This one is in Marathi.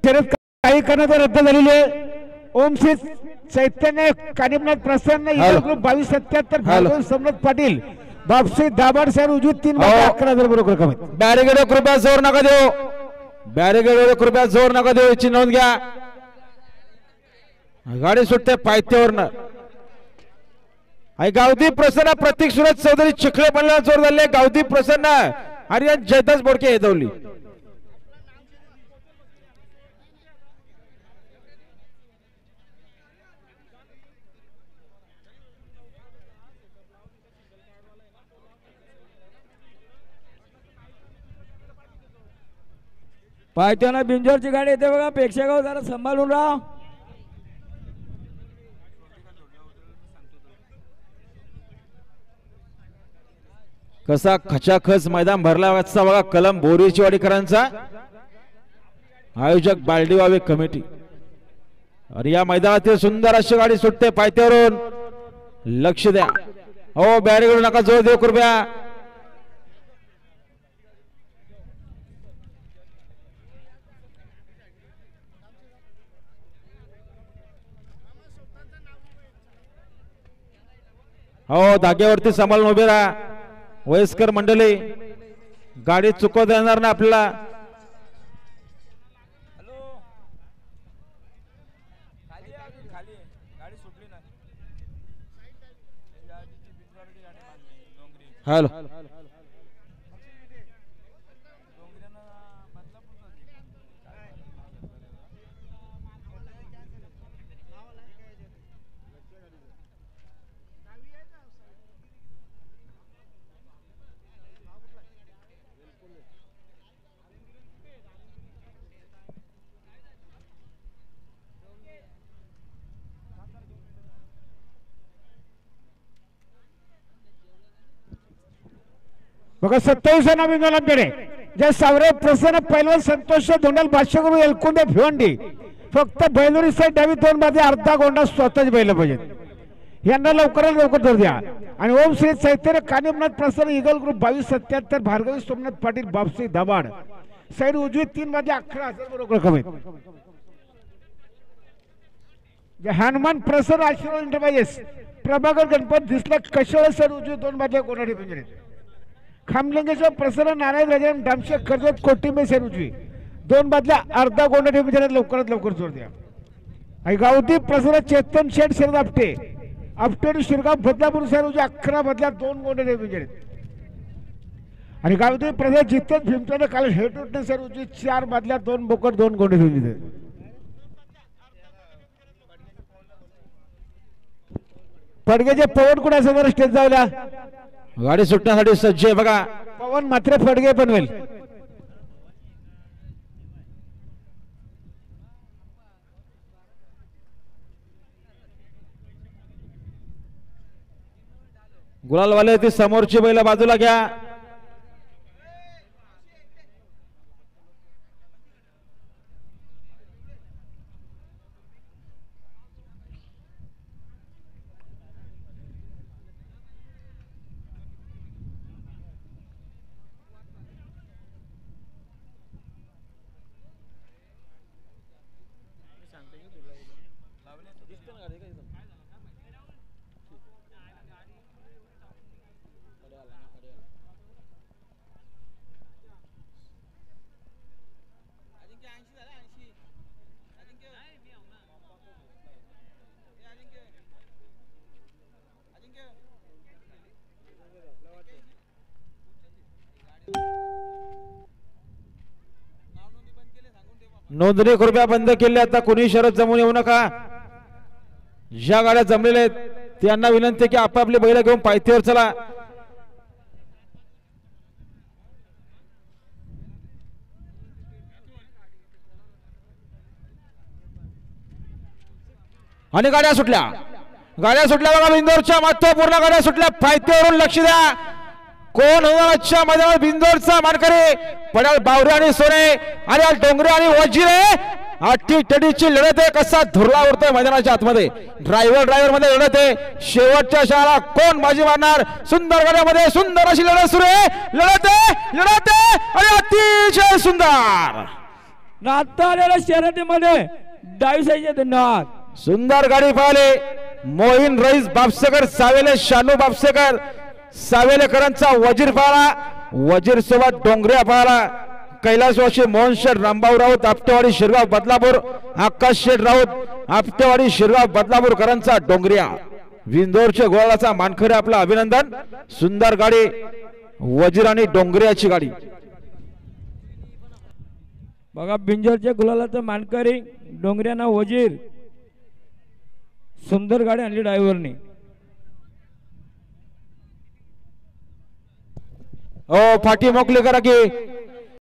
शर्यत काही करण्यात रद्द झालेली आहे। ओम श्री चैतन्य कानिमनाथ प्रसन्न इतर ग्रुप 2277 भार्गव समनाथ पाटील बापसी दाबाड सर उजवी 3 मध्ये 11,000 बरोबर रक्कम आहे। बॅरिगेड कृपया जोर नका देऊ, बॅरिगेड कृपया जोर नका देऊ, याची नोंद घ्या। गाडी सुटते पायथ्यावरनं। गावदी प्रसन्न प्रतीक सुरत चौधरी चिखले बनला जोर झाले। गावदी प्रसन्न आर्यन जयदास बोडके येदवली। पायथ्यानं बिंजोरची गाडी येते बघा, पेक्षागाव जरा सांभाळून राहा। कसा खचाखच मैदान भरला बघा कलम बोरीचीवाडीकरांचा, आयोजक बालडीवावे कमिटी। आणि या मैदानातील सुंदर अशी गाडी सुटते पायथ्यावरून, लक्ष द्या। हो बॅरिगेड नका जोर देऊ कृपया। हो धाग्यावरती सांभाळून उभे राहा वयस्कर मंडळी, गाडी चुकवता येणार ना आपल्याला। हॅलो बघा 27 नवीन पेढे जे सावरे प्रसन्न पैलवान संतोष धोंडाल भाष्यकरू एलकुंडे भिवंडी फक्त बैलुरी साईड डावी 2 मध्ये अर्धा गोंडा स्वतःच बैल पाहिजे, यांना लवकरात लवकर दर द्या। आणि ओम श्री चैतन्य कानिमनाथ प्रसन्न इगल ग्रुप 2277 भार्गवी सोमनाथ पाटील बापसी दाबाड साईड उजवी 3 मध्ये 11,000 बरोबर रक्कम आहे। हनुमान प्रसन्न आशीर्वाद इंटरप्राइजेस प्रभाकर गणपत दिसला कशाळ सर उजवी 2 मध्ये कोणाडी पिंजरे खामलिंगेश्वर प्रसन्न नारायण राजन डामशे कर्जत कोटिंबे सर उजवी 2 बादल्या अर्धा गोंडा पिंजऱ्यात लवकरात लवकर जोर द्या। आणि गावठी प्रसन्न चेतन शेठ शरद आपटे आपटे शिरगाव बदलापूर सर उजवी 11 बादल्या 2 गोंडा पिंजऱ्यात। आणि गावठी प्रसन्न जितेश भीमचंद काल हेड उठणे सर उजवी 4 बादल्या 2 बोकड 2 गोंडे पिंजऱ्यात। फडगेचे पवन कुठे असेल स्टेज जाऊला, गाडी सुटण्यासाठी सज्ज आहे बघा। पवन मात्र फडगे पण होईल। गुलालवाले ती समोरची बैल बाजूला घ्या। नोंदणी कृपया बंद केली, आता कोणी शरद जमून येऊ नका। ज्या गाड्या जमलेल्या आहेत त्यांना विनंती की आपापली बैल घेऊन पायथ्यावर चला। आणि गाड्या सुटल्या बघा बिंदोरच्या महत्वपूर्ण गाड्या सुटल्या पायथ्यावरून, लक्ष द्या। कोण होणार आजच्या मैदानात बिंदोरचा मानकरी? पडाल बावरे आणि सोने आणि डोंगरे आणि वजीरे आठी टडीची लढत आहे। कसा धुरला उरतोय मैदानाच्या आतमध्ये, ड्रायव्हर मध्ये लढत आहे। शेवटच्या क्षणाला कोण बाजी मारणार? सुंदर गाड्यामध्ये सुंदर अशी लढत सुरू आहे, लढत आहे आणि अतिशय सुंदर ना आता आलेल्या शर्यतीमध्ये डावी साईडचे धन्यवाद. सुंदर गाडी पाहिले मोहीन रईस बापसेकर सावेले शानू बापसेकर सावेलेकरांचा वजीर पाहला. वजीर सोबत डोंगऱ्या पाहला. कैलासवासी मोहन शेठ रामभाऊ राऊत आपटेवाडी शिरगाव बदलापूर. आकाश शेठ राऊत आपटेवाडी शिरगाव बदलापूरकरांचा डोंगऱ्या. विंदोरच्या गोळाचा मानकरी आपला अभिनंदन. सुंदर गाडी वजीर आणि डोंगऱ्याची गाडी. बघा बिंजोरच्या गुलालाचं मानकरी डोंगऱ्याना वजीर. सुंदर गाडी आणली ड्रायव्हरने. फाटी मोकली करा की